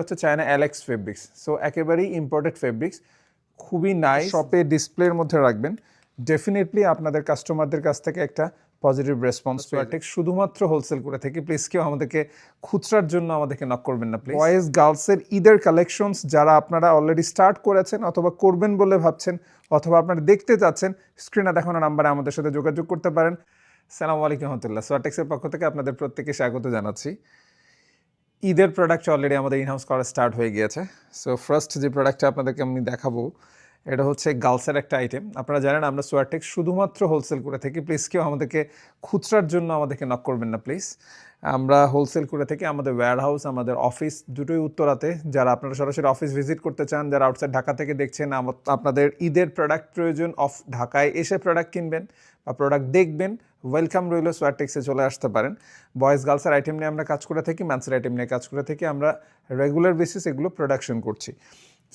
হচ্ছে China Alex fabrics. So একেবারেই imported fabrics, খুবই নাইস। শপে ডিসপ্লের মধ্যে রাখবেন, ডেফিনেটলি আপনাদের কাস্টমারদের কাছ থেকে একটা পজিটিভ রেসপন্স পেয়ে। শুধুমাত্র হোলসেল করে থাকি, প্লিজ কেউ আমাদেরকে খুচরার জন্য আমাদেরকে নক করবেন না প্লিজ। বয়েজ গার্লসের ঈদের কালেকশনস যারা আপনারা অলরেডি স্টার্ট করেছেন অথবা করবেন বলে ভাবছেন অথবা আপনারা দেখতে চাচ্ছেন, স্ক্রিনে দেখানো নাম্বারে আমাদের সাথে যোগাযোগ করতে পারেন। সালামু আলাইকুম রহমতুল্লাহ। সোয়াটেক্সের পক্ষ থেকে আপনাদের প্রত্যেককে স্বাগত জানাচ্ছি। ঈদের প্রোডাক্ট অলরেডি আমাদের ইনহাউস করা স্টার্ট হয়ে গিয়েছে। সো ফার্স্ট যে প্রোডাক্টটা আপনাদেরকে আমি দেখাবো, এটা হচ্ছে গার্লসের একটা আইটেম। আপনারা জানেন আমরা সোয়াটেক্স শুধুমাত্র হোলসেল করে থাকি, প্লিজ কেউ আমাদেরকে খুচরার জন্য আমাদেরকে নক করবেন না প্লিজ। আমরা হোলসেল করে থাকি, আমাদের ওয়্যার হাউস, আমাদের অফিস দুটোই উত্তরাতে। যারা আপনারা সরাসরি অফিস ভিজিট করতে চান, যারা আউটসাইড ঢাকা থেকে দেখছেন, আপনাদের ঈদের প্রোডাক্ট প্রয়োজন, ঢাকায় এসে প্রোডাক্ট কিনবেন বা প্রোডাক্ট দেখবেন, ওয়েলকাম রইল, সোয়াটেক্সে চলে আসতে পারেন। বয়েজ গার্লসের আইটেম নিয়ে আমরা কাজ করে থাকি, ম্যান্সের আইটেম নিয়ে কাজ করে থাকি। আমরা রেগুলার বেসিস এগুলো প্রোডাকশন করছি।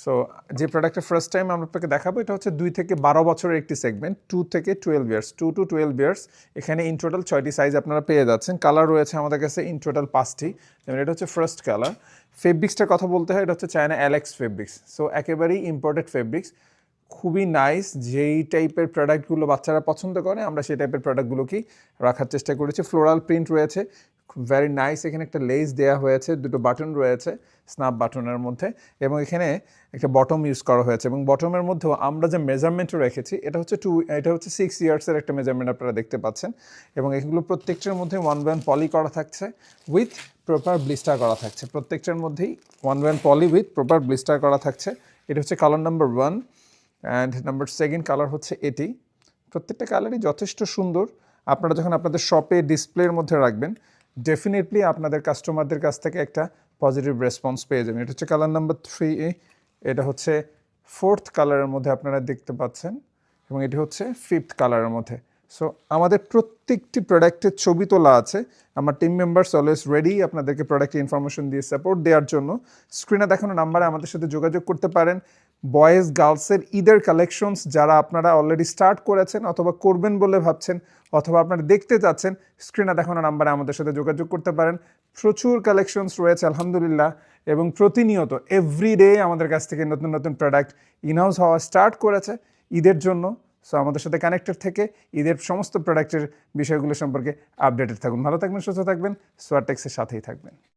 সো যে প্রোডাক্টের ফার্স্ট টাইম আমরা আপনাকে দেখাবো, এটা হচ্ছে 2 থেকে 12 বছরের একটি সেগমেন্ট, 2 থেকে 12 ইয়ার্স, 2 to 12 ইয়ার্স। এখানে ইন টোটাল 6টি সাইজ আপনারা পেয়ে যাচ্ছেন। কালার রয়েছে আমাদের কাছে ইন টোটাল 5টি। যেমন এটা হচ্ছে ফার্স্ট কালার। ফেব্রিক্সটার কথা বলতে হয়, এটা হচ্ছে চায়না এলেক্স ফেব্রিক্স। সো একেবারেই ইম্পোর্টেড ফেব্রিক্স, খুবই নাইস। যেই টাইপের প্রোডাক্টগুলো বাচ্চারা পছন্দ করে, আমরা সেই টাইপের প্রোডাক্টগুলোকেই রাখার চেষ্টা করেছি। ফ্লোরাল প্রিন্ট রয়েছে, ভেরি নাইস। এখানে একটা লেস দেওয়া হয়েছে, দুটো বাটন রয়েছে স্ন্যাপ বাটনের মধ্যে, এবং এখানে একটা বটম ইউজ করা হয়েছে। এবং বটমের মধ্যেও আমরা যে মেজারমেন্টও রেখেছি, এটা হচ্ছে 6 ইয়ার্সের একটা মেজারমেন্ট আপনারা দেখতে পাচ্ছেন। এবং এগুলো প্রত্যেকটার মধ্যে 1/1 পলি করা থাকছে উইথ প্রপার ব্লিস্টার করা থাকছে। প্রত্যেকটার মধ্যেই 1/1 পলি উইথ প্রপার ব্লিস্টার করা থাকছে। এটা হচ্ছে colour number 1 and number 2 colour হচ্ছে এটি। প্রত্যেকটা কালারই যথেষ্ট সুন্দর। আপনারা যখন আপনাদের শপে ডিসপ্লের মধ্যে রাখবেন, ডেফিনেটলি আপনাদের কাস্টমারদের কাছ থেকে একটা পজিটিভ রেসপন্স পেয়ে যাবেন। এটা হচ্ছে কালার নাম্বার 3, এটা হচ্ছে 4th কালারের মধ্যে আপনারা দেখতে পাচ্ছেন, এবং এটি হচ্ছে 5th কালারের মধ্যে। সো আমাদের প্রত্যেকটি প্রোডাক্টের ছবি তোলা আছে। আমার টিম মেম্বার্স অলওয়েজ রেডি আপনাদেরকে প্রোডাক্টের ইনফরমেশন দিয়ে সাপোর্ট দেওয়ার জন্য। স্ক্রিনে দেখানো নাম্বারে আমাদের সাথে যোগাযোগ করতে পারেন। বয়েজ গার্লসের ঈদের কালেকশনস যারা আপনারা অলরেডি স্টার্ট করেছেন অথবা করবেন বলে ভাবছেন অথবা আপনারা দেখতে চাচ্ছেন, স্ক্রিনে দেখানো নাম্বারে আমাদের সাথে যোগাযোগ করতে পারেন। প্রচুর কালেকশনস রয়েছে আলহামদুলিল্লাহ, এবং প্রতিনিয়ত এভরিডে আমাদের কাছ থেকে নতুন নতুন প্রোডাক্ট ইনহাউস হওয়া স্টার্ট করেছে ঈদের জন্য। সো আমাদের সাথে কানেক্টেড থেকে ঈদের সমস্ত প্রোডাক্টের বিষয়গুলো সম্পর্কে আপডেটেড থাকুন। ভালো থাকবেন, সুস্থ থাকবেন, সোয়াটেক্সের সাথেই থাকবেন।